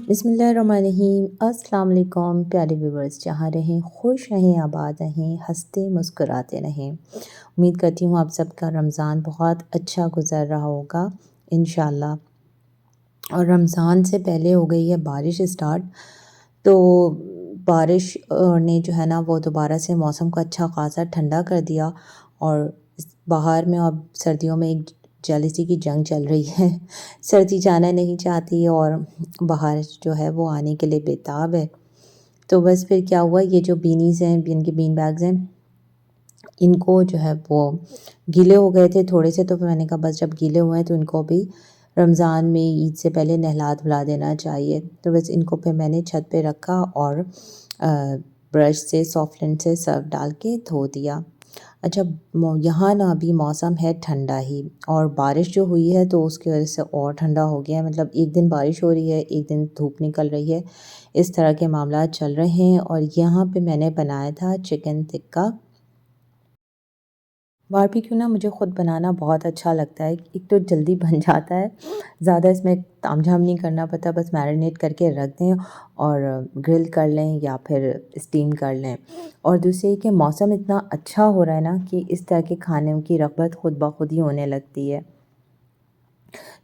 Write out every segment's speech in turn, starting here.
बिस्मिल्लाहिर्रहमानिर्रहीम। अस्सलाम वालेकुम प्यारे व्यूवर्स, जहाँ रहें खुश रहें, आबाद रहें, हंसते मुस्कुराते रहें। उम्मीद करती हूँ आप सबका रमज़ान बहुत अच्छा गुज़र रहा होगा इंशाल्लाह। और रमज़ान से पहले हो गई है बारिश स्टार्ट, तो बारिश ने जो है ना वो दोबारा से मौसम को अच्छा ख़ासा ठंडा कर दिया। और बाहर में अब सर्दियों में एक जेलसी की जंग चल रही है। सर्दी जाना नहीं चाहती और बाहर जो है वो आने के लिए बेताब है। तो बस फिर क्या हुआ, ये जो बीनीज़ हैं, इनके बीन बैग्स हैं, इनको जो है वो गीले हो गए थे थोड़े से, तो फिर मैंने कहा बस जब गीले हुए हैं तो इनको भी रमज़ान में ईद से पहले नहला धुला देना चाहिए। तो बस इनको फिर मैंने छत पे रखा और ब्रश से सॉफ्टनेर से सर्फ डाल के धो दिया। अच्छा, यहाँ ना अभी मौसम है ठंडा ही, और बारिश जो हुई है तो उसकी वजह से और ठंडा हो गया है। मतलब एक दिन बारिश हो रही है, एक दिन धूप निकल रही है, इस तरह के मामला चल रहे हैं। और यहाँ पे मैंने बनाया था चिकन टिक्का। बारबेक्यू ना मुझे ख़ुद बनाना बहुत अच्छा लगता है। एक तो जल्दी बन जाता है, ज़्यादा इसमें तामझाम नहीं करना पड़ता, बस मैरिनेट करके रख दें और ग्रिल कर लें या फिर स्टीम कर लें। और दूसरी कि मौसम इतना अच्छा हो रहा है ना कि इस तरह के खाने की रग़बत ख़ुद ब खुद ही होने लगती है।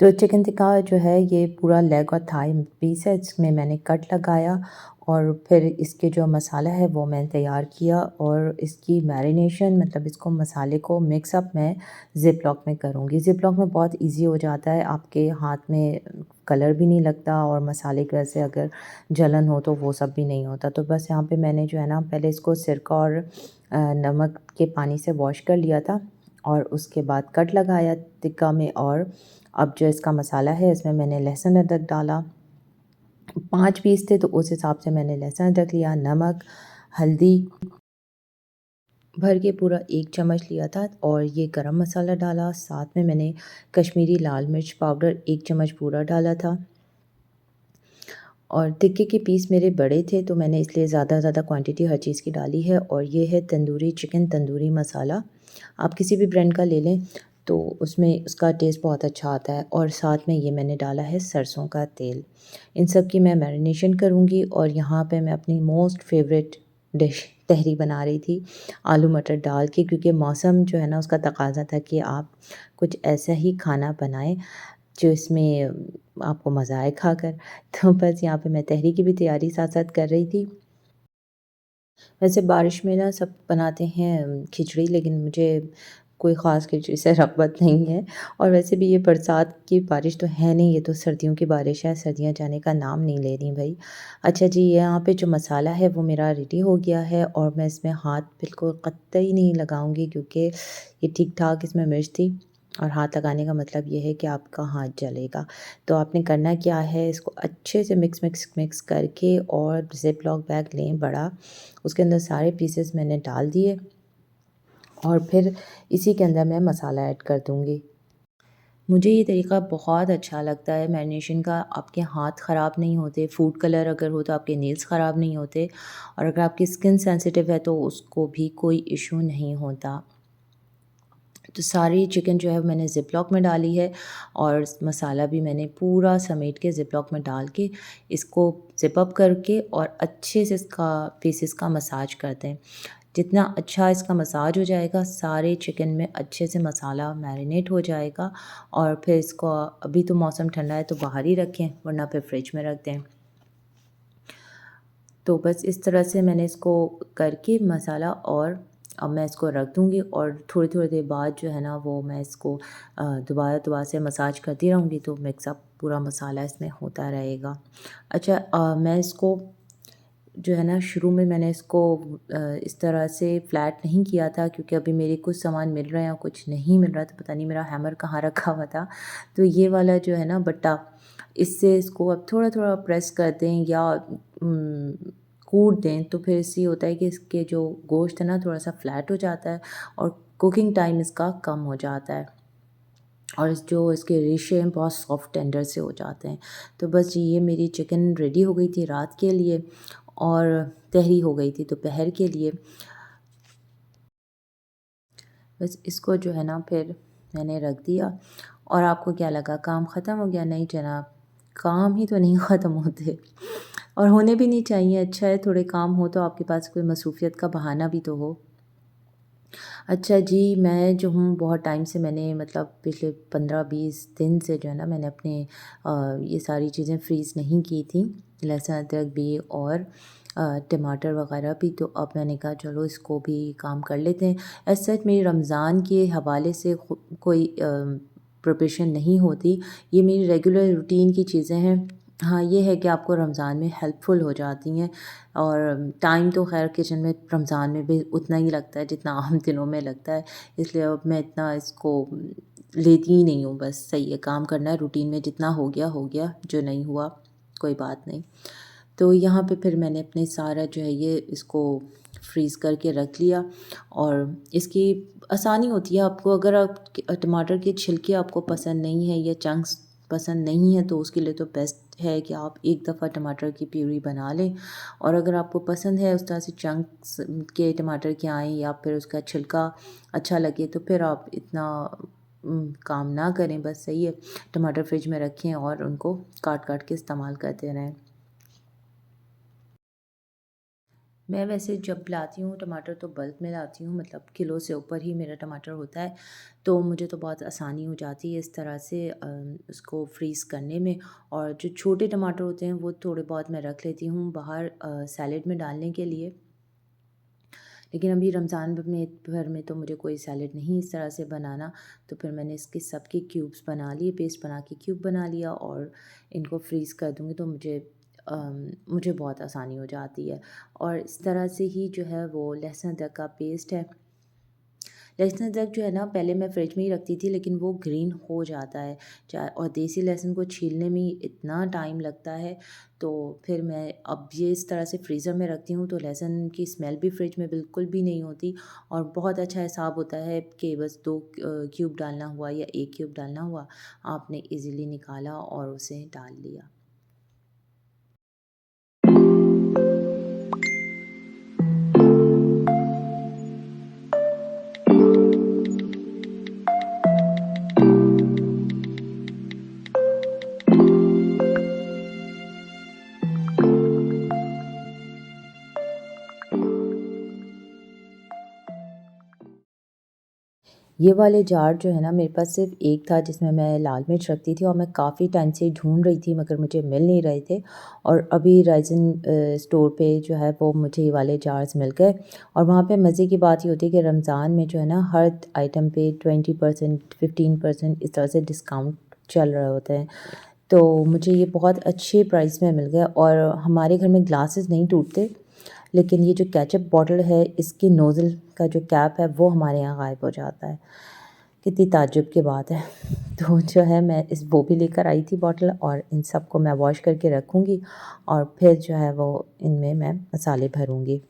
तो चिकन टिक्का जो है ये पूरा लेग और थाई पीस है, इसमें मैंने कट लगाया और फिर इसके जो मसाला है वो मैंने तैयार किया। और इसकी मैरिनेशन, मतलब इसको मसाले को मिक्स अप मैं ज़िप लॉक में करूँगी। ज़िप लॉक में बहुत इजी हो जाता है, आपके हाथ में कलर भी नहीं लगता और मसाले की वजह से अगर जलन हो तो वो सब भी नहीं होता। तो बस यहाँ पे मैंने जो है ना पहले इसको सिरका और नमक के पानी से वॉश कर लिया था और उसके बाद कट लगाया टिक्का में। और अब जो इसका मसाला है इसमें मैंने लहसुन अदरक डाला, 5 पीस थे तो उस हिसाब से मैंने लहसुन अदरक लिया, नमक, हल्दी भर के पूरा 1 चम्मच लिया था और ये गरम मसाला डाला। साथ में मैंने कश्मीरी लाल मिर्च पाउडर 1 चम्मच पूरा डाला था। और टिक्के के पीस मेरे बड़े थे तो मैंने इसलिए ज़्यादा क्वांटिटी हर चीज़ की डाली है। और ये है तंदूरी चिकन तंदूरी मसाला, आप किसी भी ब्रांड का ले लें तो उसमें उसका टेस्ट बहुत अच्छा आता है। और साथ में ये मैंने डाला है सरसों का तेल। इन सब की मैं मैरिनेशन करूँगी। और यहाँ पे मैं अपनी मोस्ट फेवरेट डिश तहरी बना रही थी आलू मटर डाल के, क्योंकि मौसम जो है ना उसका तकाज़ा था कि आप कुछ ऐसा ही खाना बनाएं जो इसमें आपको मज़ा आए खाकर। तो बस यहाँ पे मैं तहरी की भी तैयारी साथ-साथ कर रही थी। वैसे बारिश में ना सब बनाते हैं खिचड़ी, लेकिन मुझे कोई ख़ास खिचड़ी से रग़बत नहीं है। और वैसे भी ये बरसात की बारिश तो है नहीं, ये तो सर्दियों की बारिश है, सर्दियाँ जाने का नाम नहीं ले रही भई। अच्छा जी, यहाँ पे जो मसाला है वो मेरा रेडी हो गया है और मैं इसमें हाथ बिल्कुल कतई नहीं लगाऊँगी, क्योंकि ये ठीक-ठाक इसमें मिर्च थी और हाथ लगाने का मतलब ये है कि आपका हाथ जलेगा। तो आपने करना क्या है, इसको अच्छे से मिक्स करके और ज़िप लॉक बैग लें बड़ा, उसके अंदर सारे पीसेस मैंने डाल दिए और फिर इसी के अंदर मैं मसाला ऐड कर दूँगी। मुझे ये तरीका बहुत अच्छा लगता है मैरिनेशन का, आपके हाथ ख़राब नहीं होते, फूड कलर अगर हो तो आपके नेल्स ख़राब नहीं होते, और अगर आपकी स्किन सेंसिटिव है तो उसको भी कोई इशू नहीं होता। तो सारी चिकन जो है मैंने ज़िप लॉक में डाली है और मसाला भी मैंने पूरा समेट के ज़िप लॉक में डाल के इसको ज़िप अप करके और अच्छे से इसका पीसेस का मसाज करते हैं। जितना अच्छा इसका मसाज हो जाएगा, सारे चिकन में अच्छे से मसाला मैरिनेट हो जाएगा। और फिर इसको, अभी तो मौसम ठंडा है तो बाहर ही रखें, वरना फिर फ्रिज में रख दें। तो बस इस तरह से मैंने इसको करके मसाला, और अब मैं इसको रख दूँगी और थोड़ी-थोड़ी देर बाद जो है ना वो मैं इसको दोबारा से मसाज करती रहूँगी, तो मिक्स अप पूरा मसाला इसमें होता रहेगा। अच्छा, मैं इसको जो है ना शुरू में मैंने इसको इस तरह से फ्लैट नहीं किया था, क्योंकि अभी मेरे कुछ सामान मिल रहे हैं और कुछ नहीं मिल रहा, तो पता नहीं मेरा हैमर कहाँ रखा हुआ था। तो ये वाला जो है ना बट्टा, इससे इसको अब थोड़ा-थोड़ा प्रेस कर दें या कूट दें, तो फिर इससे ये होता है कि इसके जो गोश्त है ना थोड़ा-सा फ्लैट हो जाता है और कुकिंग टाइम इसका कम हो जाता है। और जो इसके रेशे हैं बहुत सॉफ्ट टेंडर से हो जाते हैं। तो बस जी, ये मेरी चिकन रेडी हो गई थी रात के लिए और तहरी हो गई थी दोपहर के लिए। बस इसको जो है ना फिर मैंने रख दिया। और आपको क्या लगा काम ख़त्म हो गया? नहीं जनाब, काम ही तो नहीं ख़त्म होते और होने भी नहीं चाहिए। अच्छा है थोड़े काम हो तो आपके पास कोई मसरूफ़ियत का बहाना भी तो हो। अच्छा जी, मैं जो हूँ बहुत टाइम से मैंने मतलब पिछले 15-20 दिन से जो है ना मैंने अपने ये सारी चीज़ें फ्रीज़ नहीं की थी, लहसुन अदरक भी और टमाटर वग़ैरह भी। तो अब मैंने कहा चलो इसको भी काम कर लेते हैं। एज़ सच मेरी रमज़ान के हवाले से कोई प्रिपरेशन नहीं होती, ये मेरी रेगुलर रूटीन की चीज़ें हैं। हाँ, ये है कि आपको रमज़ान में हेल्पफुल हो जाती हैं और टाइम तो ख़ैर किचन में रमज़ान में भी उतना ही लगता है जितना आम दिनों में लगता है, इसलिए अब मैं इतना इसको लेती ही नहीं हूँ। बस सही है, काम करना है रूटीन में, जितना हो गया, जो नहीं हुआ कोई बात नहीं। तो यहाँ पे फिर मैंने अपने सारा जो है ये इसको फ्रीज़ करके रख लिया। और इसकी आसानी होती है, आपको अगर आप टमाटर के छिलके आपको पसंद नहीं है या चंक्स पसंद नहीं है तो उसके लिए तो बेस्ट है कि आप एक दफ़ा टमाटर की प्यूरी बना लें। और अगर आपको पसंद है उस तरह से चंक्स के टमाटर के आएँ या फिर उसका छिलका अच्छा लगे तो फिर आप इतना काम ना करें। बस सही है, टमाटर फ्रिज में रखें और उनको काट काट के इस्तेमाल करते रहें। मैं वैसे जब लाती हूँ टमाटर तो बल्क में लाती हूँ, मतलब किलो से ऊपर ही मेरा टमाटर होता है, तो मुझे तो बहुत आसानी हो जाती है इस तरह से उसको फ्रीज़ करने में। और जो छोटे टमाटर होते हैं वो थोड़े बहुत मैं रख लेती हूँ बाहर सैलेड में डालने के लिए। लेकिन अभी रमज़ान में भर में तो मुझे कोई सैलेड नहीं इस तरह से बनाना, तो फिर मैंने इसके सबके क्यूब्स बना लिए, पेस्ट बना के क्यूब बना लिया और इनको फ्रीज़ कर दूँगी तो मुझे बहुत आसानी हो जाती है। और इस तरह से ही जो है वो लहसुन अदरक का पेस्ट है, लहसुन अदरक जो है ना पहले मैं फ्रिज में ही रखती थी लेकिन वो ग्रीन हो जाता है चाहे, और देसी लहसुन को छीलने में ही इतना टाइम लगता है। तो फिर मैं अब ये इस तरह से फ्रीज़र में रखती हूँ तो लहसुन की स्मेल भी फ्रिज में बिल्कुल भी नहीं होती और बहुत अच्छा हिसाब होता है कि बस 2 क्यूब डालना हुआ या 1 क्यूब डालना हुआ, आपने ईज़िली निकाला और उसे डाल लिया। ये वाले जार जो है ना मेरे पास सिर्फ़ एक था जिसमें मैं लाल मिर्च रखती थी और मैं काफ़ी टाइम से ढूँढ रही थी मगर मुझे मिल नहीं रहे थे। और अभी राइज़न स्टोर पे जो है वो मुझे ये वाले जार्स मिल गए। और वहाँ पे मज़े की बात ये होती है कि रमज़ान में जो है ना हर आइटम पे 20% 15% इस तरह से डिस्काउंट चल रहे होते हैं। तो मुझे ये बहुत अच्छे प्राइस में मिल गया और हमारे घर में ग्लासेस नहीं टूटते, लेकिन ये जो केचअप बॉटल है इसकी नोज़ल का जो कैप है वो हमारे यहाँ गायब हो जाता है। कितनी ताज्जुब की बात है। तो जो है मैं वो भी लेकर आई थी बॉटल और इन सबको मैं वॉश करके रखूँगी और फिर जो है वो इनमें मैं मसाले भरूँगी।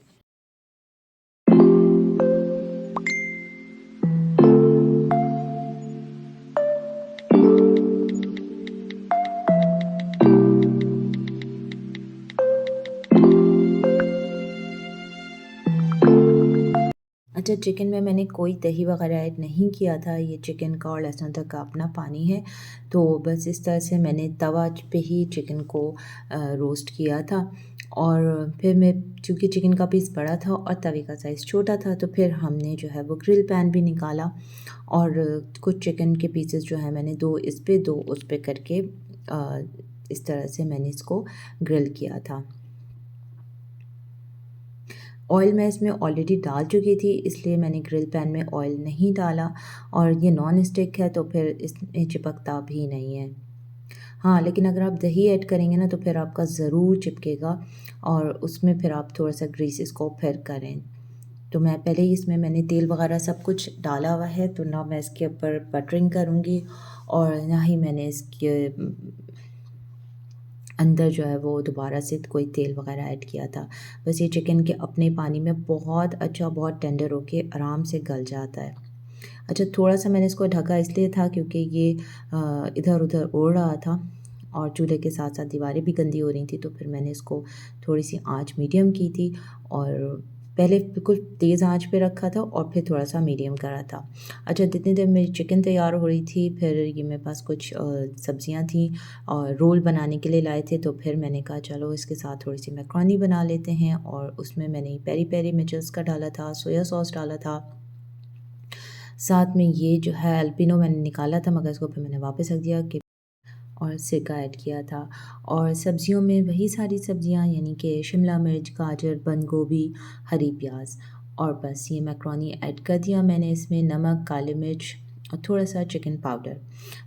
अच्छा, चिकन में मैंने कोई दही वग़ैरह ऐड नहीं किया था, ये चिकन का और लहसुन अदरक का अपना पानी है। तो बस इस तरह से मैंने तवा पे ही चिकन को रोस्ट किया था और फिर मैं, चूँकि चिकन का पीस बड़ा था और तवे का साइज़ छोटा था, तो फिर हमने जो है वो ग्रिल पैन भी निकाला और कुछ चिकन के पीसेस जो हैं मैंने 2 इस पे 2 उस पे करके इस तरह से मैंने इसको ग्रिल किया था। ऑयल मैं इसमें ऑलरेडी डाल चुकी थी इसलिए मैंने ग्रिल पैन में ऑयल नहीं डाला और ये नॉन स्टिक है तो फिर इसमें चिपकता भी नहीं है। हाँ, लेकिन अगर आप दही ऐड करेंगे ना तो फिर आपका ज़रूर चिपकेगा और उसमें फिर आप थोड़ा-सा ग्रीस इसको फिर करें। तो मैं पहले ही इसमें मैंने तेल वग़ैरह सब कुछ डाला हुआ है, तो ना मैं इसके ऊपर बटरिंग करूँगी और ना ही मैंने इसके अंदर जो है वो दोबारा से कोई तेल वग़ैरह ऐड किया था। बस ये चिकन के अपने पानी में बहुत अच्छा, बहुत टेंडर होके आराम से गल जाता है। अच्छा, थोड़ा-सा मैंने इसको ढका इसलिए था क्योंकि ये इधर-उधर उड़ रहा था और चूल्हे के साथ-साथ दीवारें भी गंदी हो रही थी, तो फिर मैंने इसको थोड़ी-सी आँच मीडियम की थी और पहले बिल्कुल तेज़ आंच पे रखा था और फिर थोड़ा-सा मीडियम करा था। अच्छा, जितनी देर मेरी चिकन तैयार हो रही थी, फिर ये मेरे पास कुछ सब्ज़ियाँ थीं और रोल बनाने के लिए लाए थे, तो फिर मैंने कहा चलो इसके साथ थोड़ी-सी मैकरोनी बना लेते हैं और उसमें मैंने पेरी-पेरी मिर्चेस का डाला था, सोया सॉस डाला था। साथ में ये जो है अल्पिनो मैंने निकाला था मगर इसको फिर मैंने वापस रख दिया कि और सिरका ऐड किया था। और सब्जियों में वही सारी सब्जियां यानी कि शिमला मिर्च, गाजर, बंद गोभी, हरी प्याज और बस ये मैक्रोनी ऐड कर दिया मैंने इसमें, नमक, काली मिर्च और थोड़ा-सा चिकन पाउडर।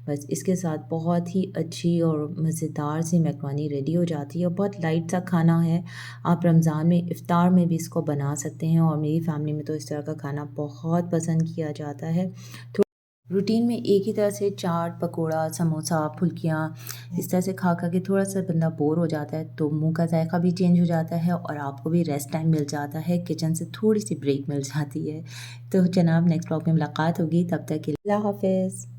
बस इसके साथ बहुत ही अच्छी और मज़ेदार सी मैक्रोनी रेडी हो जाती है और बहुत लाइट सा खाना है। आप रमज़ान में इफ़्तार में भी इसको बना सकते हैं और मेरी फ़ैमिली में तो इस तरह का खाना बहुत पसंद किया जाता है। रूटीन में एक ही तरह से चाट, पकोड़ा, समोसा, फुल्कियाँ इस तरह से खा के थोड़ा-सा बंदा बोर हो जाता है, तो मुँह का ज़ायक़ा भी चेंज हो जाता है और आपको भी रेस्ट टाइम मिल जाता है, किचन से थोड़ी-सी ब्रेक मिल जाती है। तो जनाब नेक्स्ट व्लॉग में मुलाकात होगी, तब तक के लिए अल्लाह हाफ़िज़।